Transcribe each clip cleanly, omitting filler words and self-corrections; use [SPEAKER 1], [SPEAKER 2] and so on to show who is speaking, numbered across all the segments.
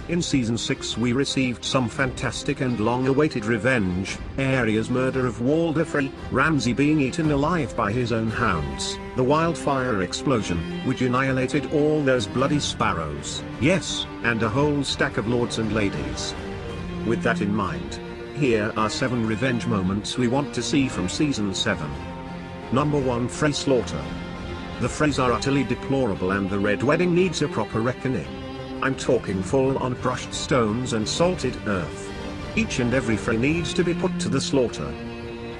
[SPEAKER 1] In Season 6 we received some fantastic and long-awaited revenge, Arya's murder of Walder Frey, Ramsay being eaten alive by his own hounds, the wildfire explosion, which annihilated all those bloody sparrows, yes, and a whole stack of lords and ladies. With that in mind, here are 7 revenge moments we want to see from Season 7. Number 1, Frey slaughter. The Freys are utterly deplorable and the Red Wedding needs a proper reckoning. I'm talking full-on crushed stones and salted earth. Each and every Frey needs to be put to the slaughter.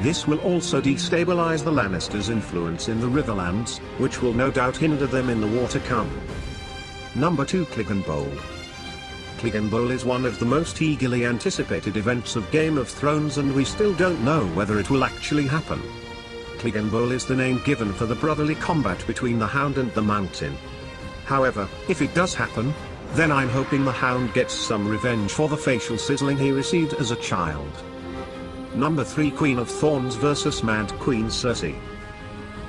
[SPEAKER 1] This will also destabilize the Lannisters' influence in the Riverlands, which will no doubt hinder them in the war to come. Number 2, Clegane Bowl. Clegane Bowl is one of the most eagerly anticipated events of Game of Thrones and we still don't know whether it will actually happen. Clegane Bowl is the name given for the brotherly combat between the Hound and the Mountain. However, if it does happen, then I'm hoping the Hound gets some revenge for the facial sizzling he received as a child. Number 3, Queen of Thorns vs Mad Queen Cersei.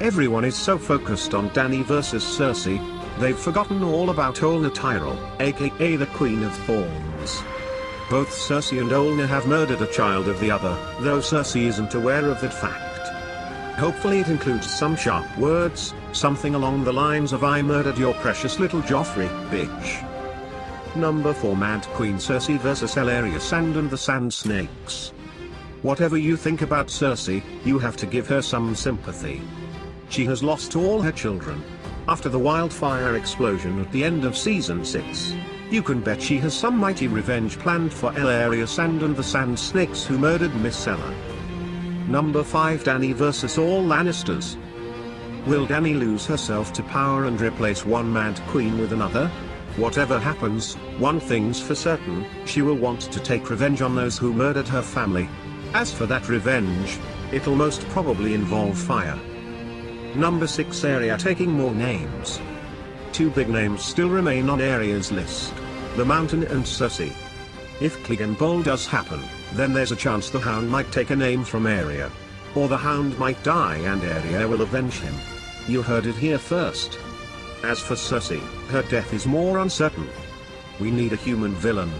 [SPEAKER 1] Everyone is so focused on Dany vs Cersei, they've forgotten all about Olenna Tyrell, aka the Queen of Thorns. Both Cersei and Olenna have murdered a child of the other, though Cersei isn't aware of that fact. Hopefully it includes some sharp words, something along the lines of "I murdered your precious little Joffrey, bitch." Number 4, Mad Queen Cersei vs Ellaria Sand and the Sand Snakes. Whatever you think about Cersei, you have to give her some sympathy. She has lost all her children. After the wildfire explosion at the end of Season 6, you can bet she has some mighty revenge planned for Ellaria Sand and the Sand Snakes who murdered Myrcella. Number 5, Dany vs all Lannisters. Will Dany lose herself to power and replace one Mad Queen with another? Whatever happens, one thing's for certain, she will want to take revenge on those who murdered her family. As for that revenge, it'll most probably involve fire. Number 6, Arya taking more names. 2 big names still remain on Arya's list: the Mountain and Cersei. If Clegane Bowl does happen, then there's a chance the Hound might take a name from Arya. Or the Hound might die and Arya will avenge him. You heard it here first. As for Cersei, her death is more uncertain. We need a human villain.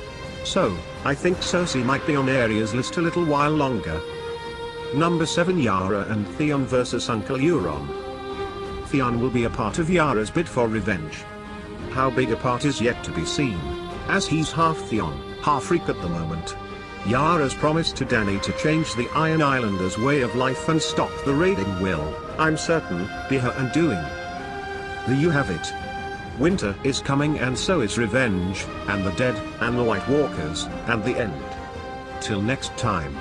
[SPEAKER 1] So, I think Cersei might be on Arya's list a little while longer. Number 7, Yara and Theon vs Uncle Euron. Theon will be a part of Yara's bid for revenge. How big a part is yet to be seen, as he's half Theon, half freak at the moment. Yara's promise to Dany to change the Iron Islanders' way of life and stop the raiding will, I'm certain, be her undoing. There you have it. Winter is coming and so is revenge, and the dead, and the White Walkers, and the end. Till next time.